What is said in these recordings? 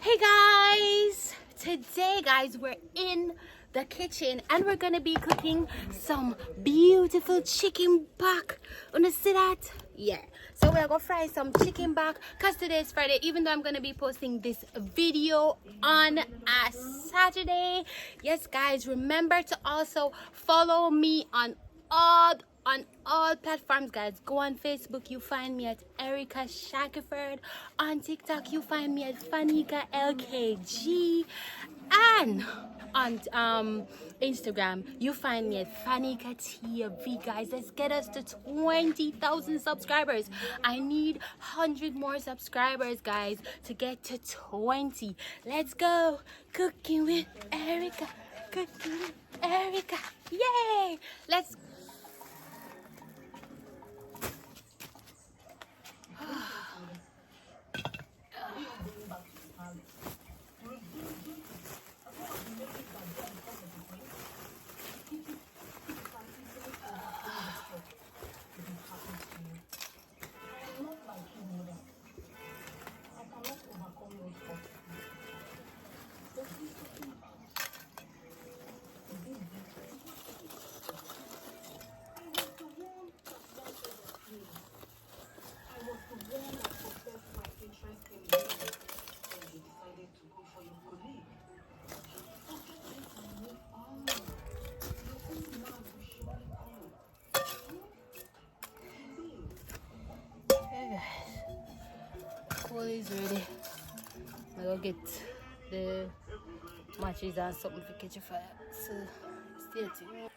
Hey guys, today guys we're in the kitchen and we're gonna be cooking some beautiful chicken back. Wanna see that? Yeah, so we're gonna fry some chicken back because today is Friday, even though I'm gonna be posting this video on a Saturday. Yes guys, remember to also follow me on all platforms guys. Go on Facebook, you find me at Erica Shackelford. On TikTok you find me at Fanika LKG, and on Instagram you find me at Fanika TV. Guys, let's get us to 20,000 subscribers. I need 100 more subscribers guys to get to 20. Let's go. Cooking with Erica, cooking with Erica, yay. Let's coal is ready. I go get the matches and something for catch a fire. So stay tuned.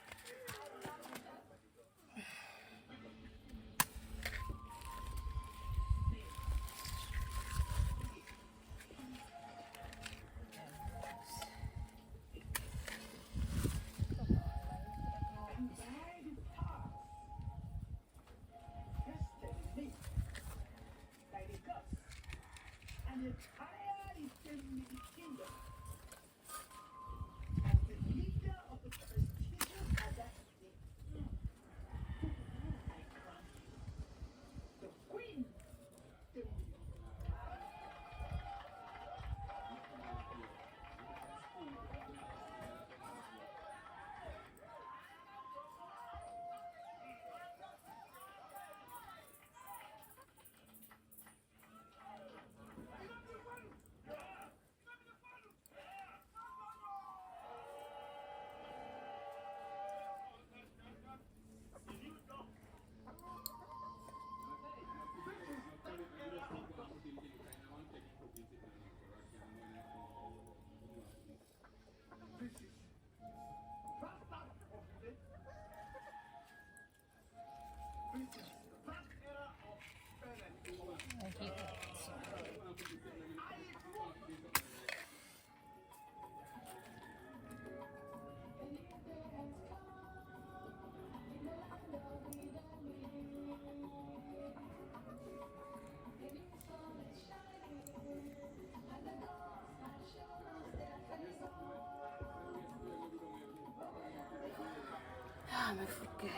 Ah, my foot, guys.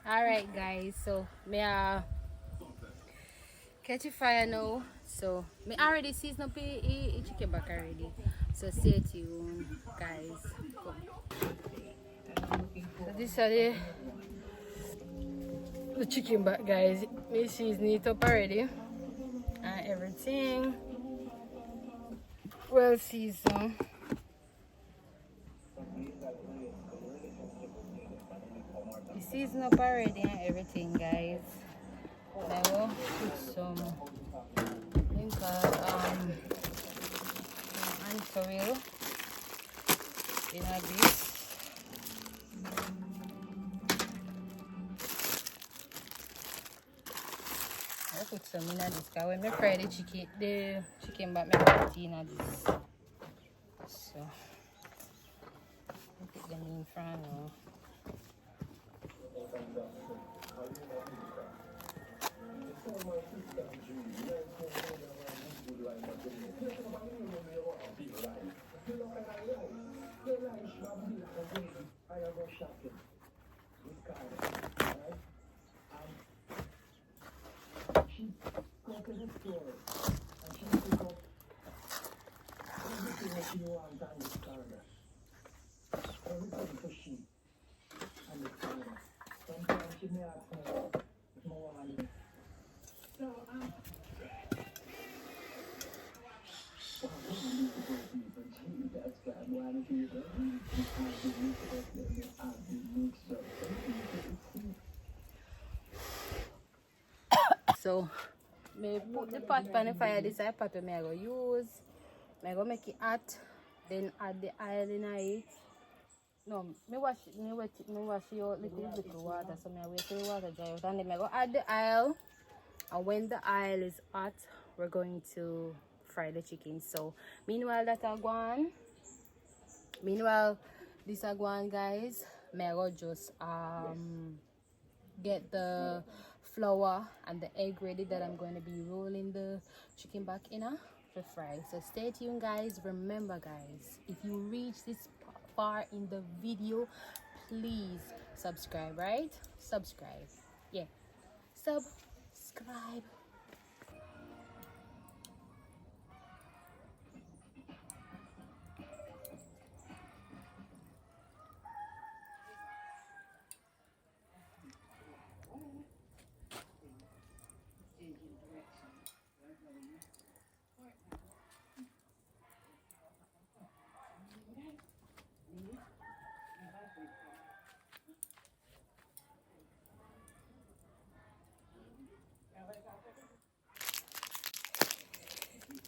All right guys, so me catch a fire now. So me already season up the chicken back already, so stay tuned guys. So this are the chicken back guys. Me season it up already and everything well seasoned. Season up already and everything guys. I will put some anchovy in a bit. put some in this because when I fry the chicken back, I put it in this. So, I put them in front now. So, I put the pot on the fire. This is the pot I go use. I go make it hot. Then add the oil in it. No, me wash it out little water. So I wait till the water dry out. And then I go add the oil. And when the oil is hot, we're going to fry the chicken. So meanwhile that I go on. Meanwhile this I go on, guys. I go just get the flour and the egg ready that I'm going to be rolling the chicken back in to fry. So stay tuned, guys. Remember, guys, if you reach this far in the video, please subscribe, right? Subscribe. Yeah. Subscribe.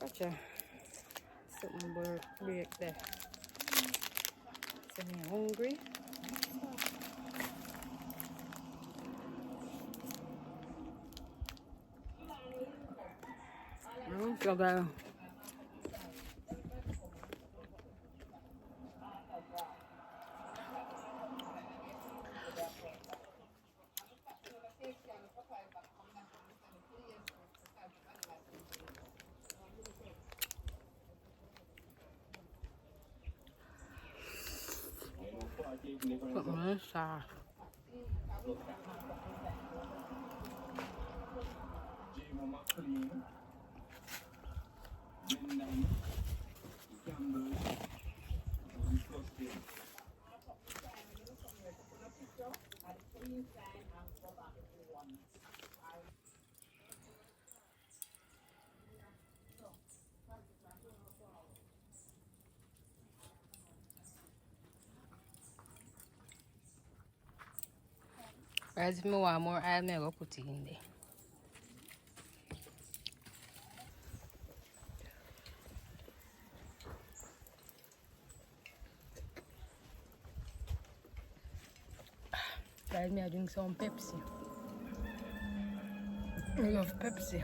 Gotcha. Something break there. So I'm hungry. Sugar. Guys, if I want more, I'm going to put it in there. Guys, I drink some Pepsi. I love Pepsi.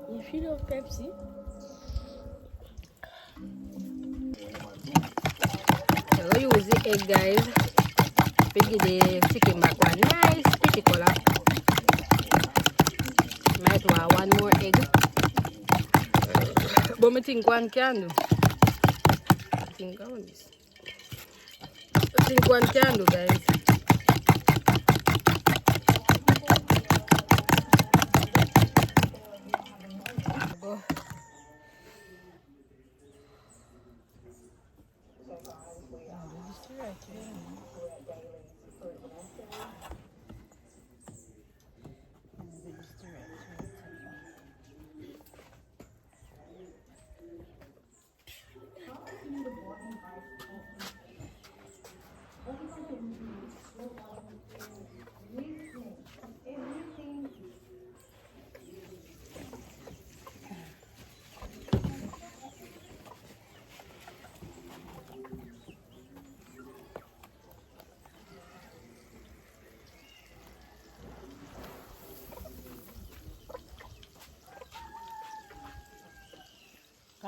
If you love Pepsi, so we use the egg, guys. We give the chicken back one nice pretty color. Might want one more egg. But I think one can do. I think one can do, guys.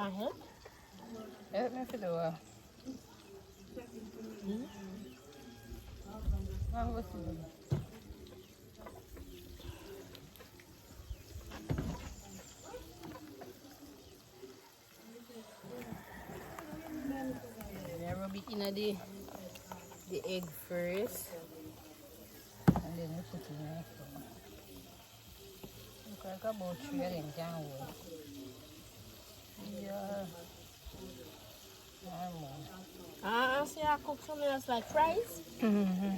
Help me for the world. Rub it in the egg first, and then we put it in the flour. Look like about 3 of them can hold. Yeah. So you cook something else like fries? Mm-hmm.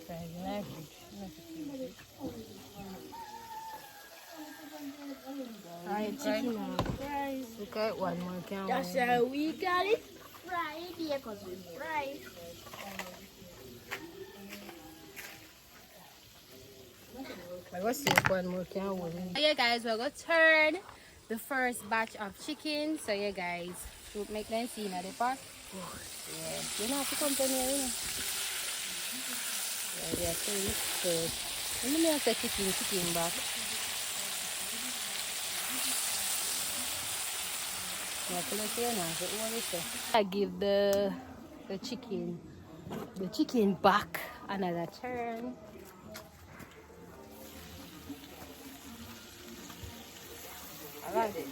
Fries in the fridge. Alright, chicken and fries. Look at one more can That's hold. how we got it. Fried here because we fry. I go see if one more can hold. Yeah, guys, we're gonna turn the first batch of chicken. So yeah, guys, to make them see now the pot. Yeah, you don't have to come to me, you know. Yeah, yeah, so first. Let me make the chicken back. I give the chicken back another turn. I like it.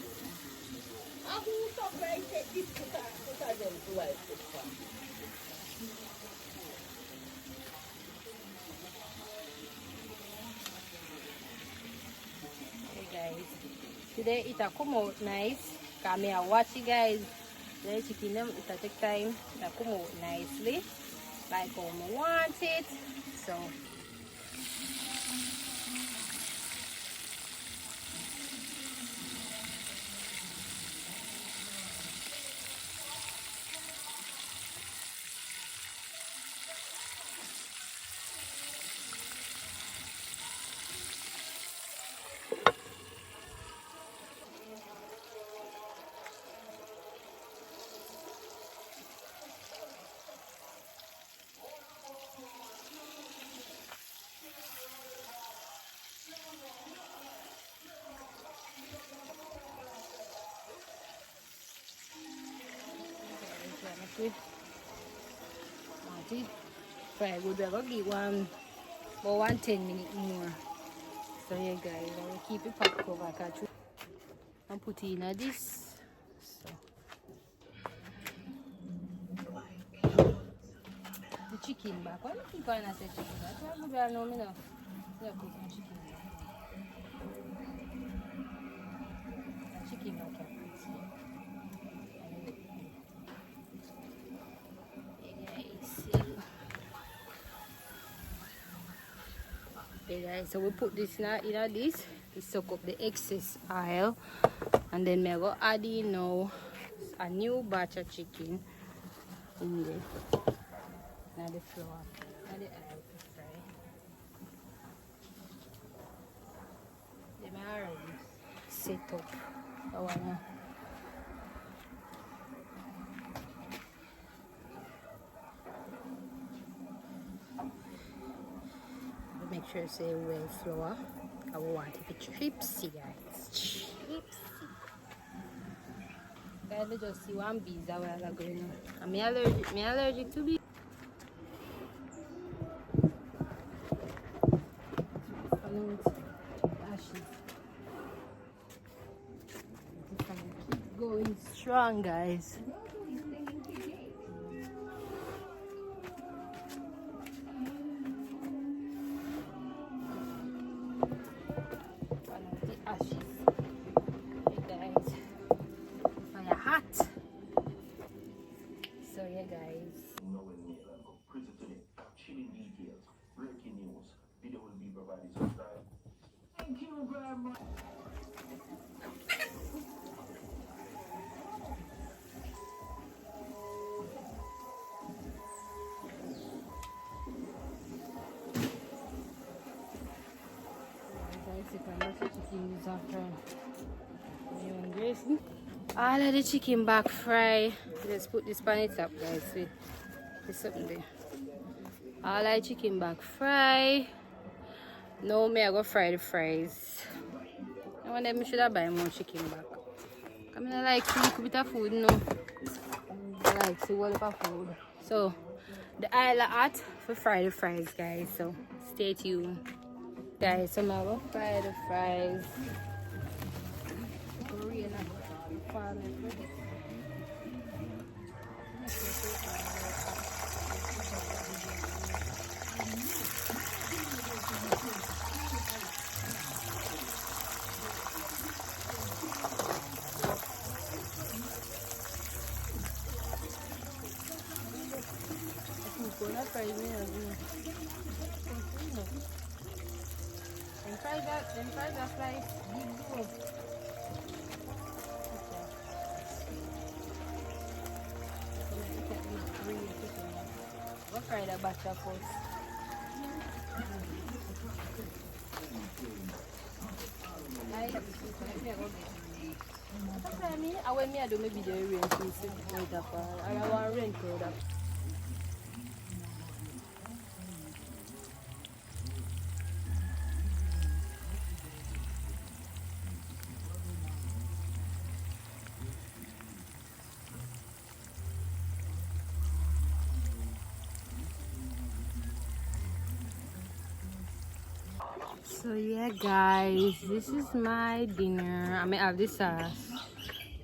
Hey guys, today it a come out nice. Come here, watch it, guys. The chicken them it a take time. It a come out nicely, like how I want it. So. Fry good, we're gonna give about 110 minutes more. So yeah guys, I will keep it packed over and put it in this. So the chicken back. Why do you keep on say chicken back? Why would I know me now? Yeah, put some chicken back. Chicken back here. Okay guys, so we put this now in this to soak up the excess oil, and then we go add in now a new batch of chicken in there. Now the flour, now the oil to fry. They are already set up. I wanna make sure it's a well flour. I want it to be chipsy, guys. Chipsy. Guys, we just see one bees that we're going on. I'm allergic to bees. Ashes. Keep going strong, guys. So yeah guys, thank you very much. All of the chicken back fry. Let's put this pan it up, guys. Wait, there's something there. All of the chicken back fry. Now me I go fry the fries. I wonder if I should have buy more chicken back. I mean, I like to eat a bit of food, no. I like to eat of food. So, the aisle are hot for fry the fries, guys. So, stay tuned. Guys, so now we'll fry the fries. Then fry that like big dough. We'll fry the butter first. I want me to do maybe the rain piece right up. I want rain product. So yeah guys, this is my dinner. I may have this sauce.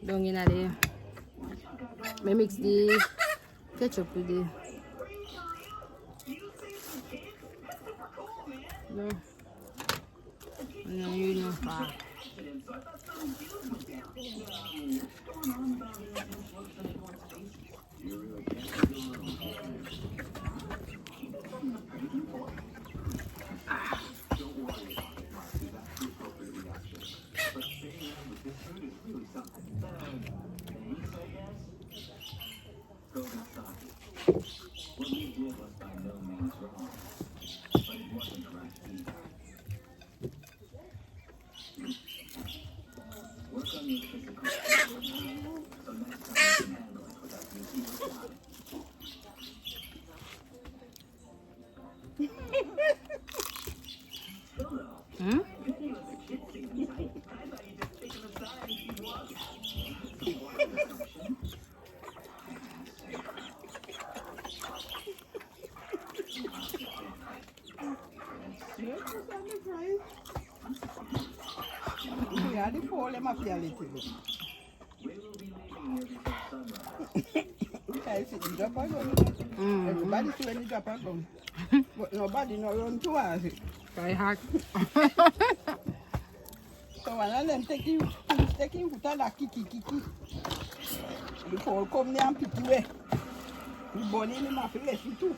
Don't get it. I mix the ketchup with it. No. No, you know far. Hmm? Everybody see when you drop a gun, but nobody no run towards it. Very hard. So one of them taking foot of that kiki. The pole come there and pick you away. The bunny in him have to let you too.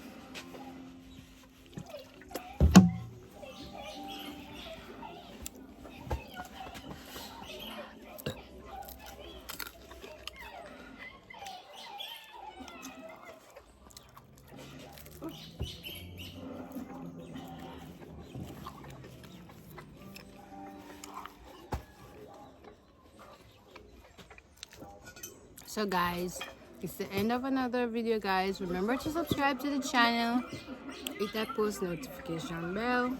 So guys, it's the end of another video guys. Remember to subscribe to the channel, hit that post notification bell,